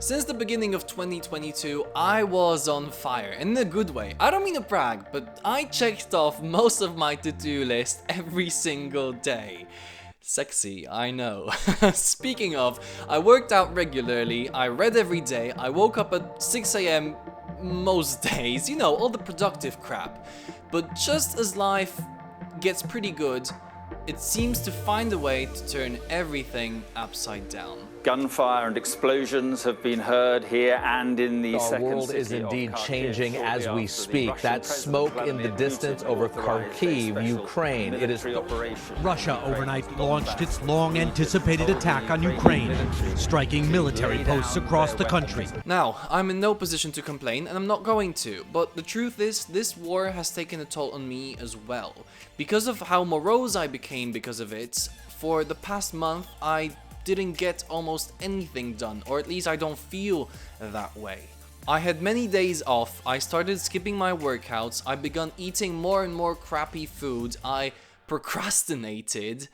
Since the beginning of 2022, I was on fire, in a good way. I don't mean to brag, but I checked off most of my to-do list every single day. Sexy, I know. Speaking of, I worked out regularly, I read every day, I woke up at 6 AM most days, you know, all the productive crap. But just as life gets pretty good, it seems to find a way to turn everything upside down. Gunfire and explosions have been heard here and in the second Our world city is of indeed Kharkiv changing shortly as we after the speak. Russian That President smoke in the Vladimir distance Putin over authorized a Kharkiv, special Ukraine. It is military operation. Russia overnight launched its long-anticipated attack on Ukraine, striking military posts across the country. Now, I'm in no position to complain, and I'm not going to, but the truth is, this war has taken a toll on me as well. Because of how morose I became because of it, for the past month, I didn't get almost anything done, or at least I don't feel that way. I had many days off, I started skipping my workouts, I began eating more and more crappy food, I procrastinated,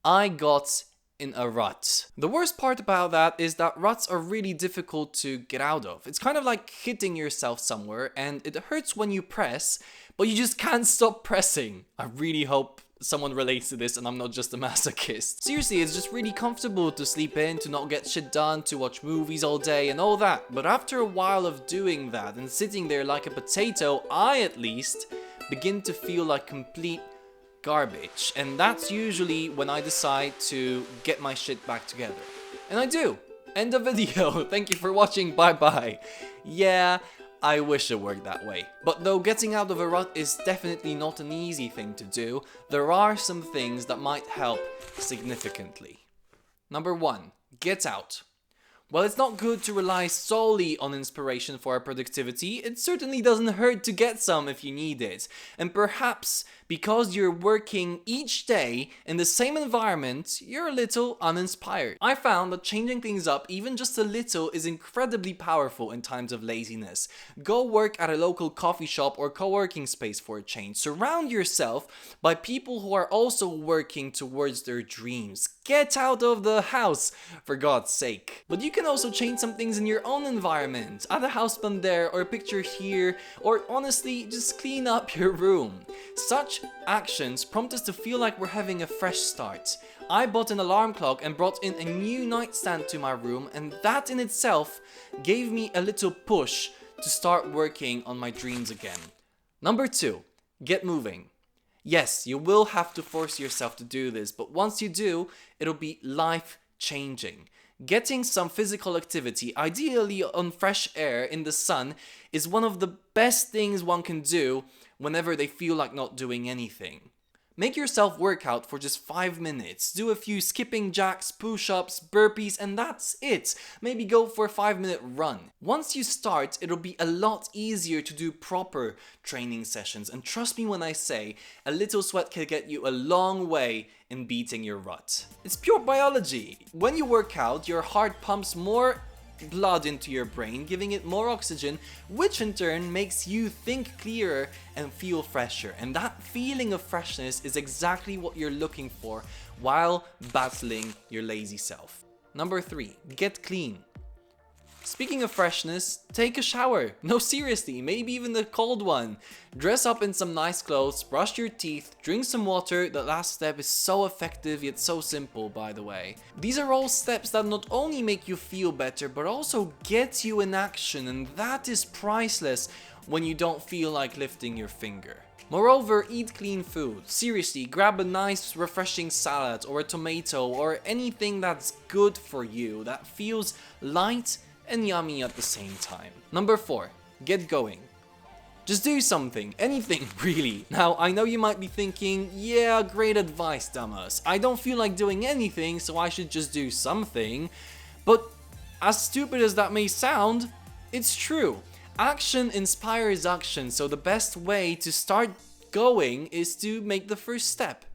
I got in a rut. The worst part about that is that ruts are really difficult to get out of. It's kind of like hitting yourself somewhere and it hurts when you press, but you just can't stop pressing. I really hope someone relates to this and I'm not just a masochist. Seriously, it's just really comfortable to sleep in, to not get shit done, to watch movies all day and all that. But after a while of doing that and sitting there like a potato, I at least begin to feel like complete garbage. And that's usually when I decide to get my shit back together. And I do. End of video. Thank you for watching. Bye bye. Yeah, I wish it worked that way. But though getting out of a rut is definitely not an easy thing to do, there are some things that might help significantly. Number 1. Get out. While it's not good to rely solely on inspiration for our productivity, it certainly doesn't hurt to get some if you need it. And perhaps because you're working each day in the same environment, you're a little uninspired. I found that changing things up even just a little is incredibly powerful in times of laziness. Go work at a local coffee shop or co-working space for a change. Surround yourself by people who are also working towards their dreams. Get out of the house, for God's sake. But you can also change some things in your own environment. Add a houseplant there, or a picture here, or honestly, just clean up your room. Such actions prompt us to feel like we're having a fresh start. I bought an alarm clock and brought in a new nightstand to my room, and that in itself gave me a little push to start working on my dreams again. Number 2, get moving. Yes, you will have to force yourself to do this, but once you do, it'll be life-changing. Getting some physical activity, ideally on fresh air in the sun, is one of the best things one can do whenever they feel like not doing anything. Make yourself work out for just 5 minutes. Do a few skipping jacks, push-ups, burpees, and that's it. Maybe go for a 5-minute run. Once you start, it'll be a lot easier to do proper training sessions. And trust me when I say, a little sweat can get you a long way in beating your rut. It's pure biology. When you work out, your heart pumps more blood into your brain, giving it more oxygen, which in turn makes you think clearer and feel fresher. And that feeling of freshness is exactly what you're looking for while battling your lazy self. Number 3, get clean. Speaking of freshness, take a shower. No, seriously, maybe even a cold one. Dress up in some nice clothes, brush your teeth, drink some water. The last step is so effective yet so simple, by the way. These are all steps that not only make you feel better, but also get you in action, and that is priceless when you don't feel like lifting your finger. Moreover, eat clean food. Seriously, grab a nice refreshing salad or a tomato or anything that's good for you, that feels light and yummy at the same time. Number 4, get going. Just do something, anything really. Now, I know you might be thinking, yeah, great advice, dumbass. I don't feel like doing anything, so I should just do something. But as stupid as that may sound, it's true. Action inspires action, so the best way to start going is to make the first step.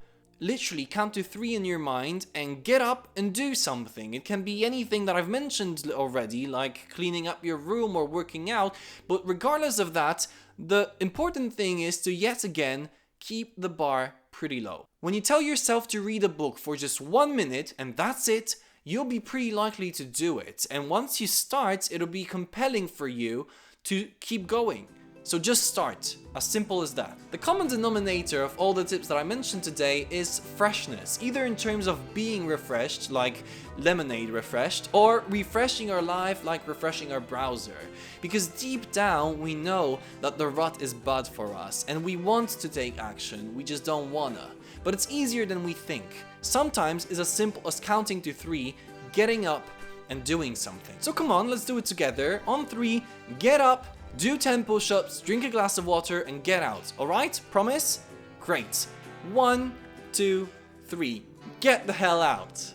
Literally count to 3 in your mind and get up and do something. It can be anything that I've mentioned already, like cleaning up your room or working out, but regardless of that, the important thing is to yet again keep the bar pretty low. When you tell yourself to read a book for just 1 minute and that's it, you'll be pretty likely to do it. And once you start, it'll be compelling for you to keep going. So just start, as simple as that. The common denominator of all the tips that I mentioned today is freshness, either in terms of being refreshed, like lemonade refreshed, or refreshing our life, like refreshing our browser. Because deep down, we know that the rut is bad for us, and we want to take action, we just don't wanna. But it's easier than we think. Sometimes it's as simple as counting to 3, getting up, and doing something. So come on, let's do it together. On 3, get up, do 10 push-ups, drink a glass of water, and get out. Alright? Promise? Great. 1, 2, 3. Get the hell out.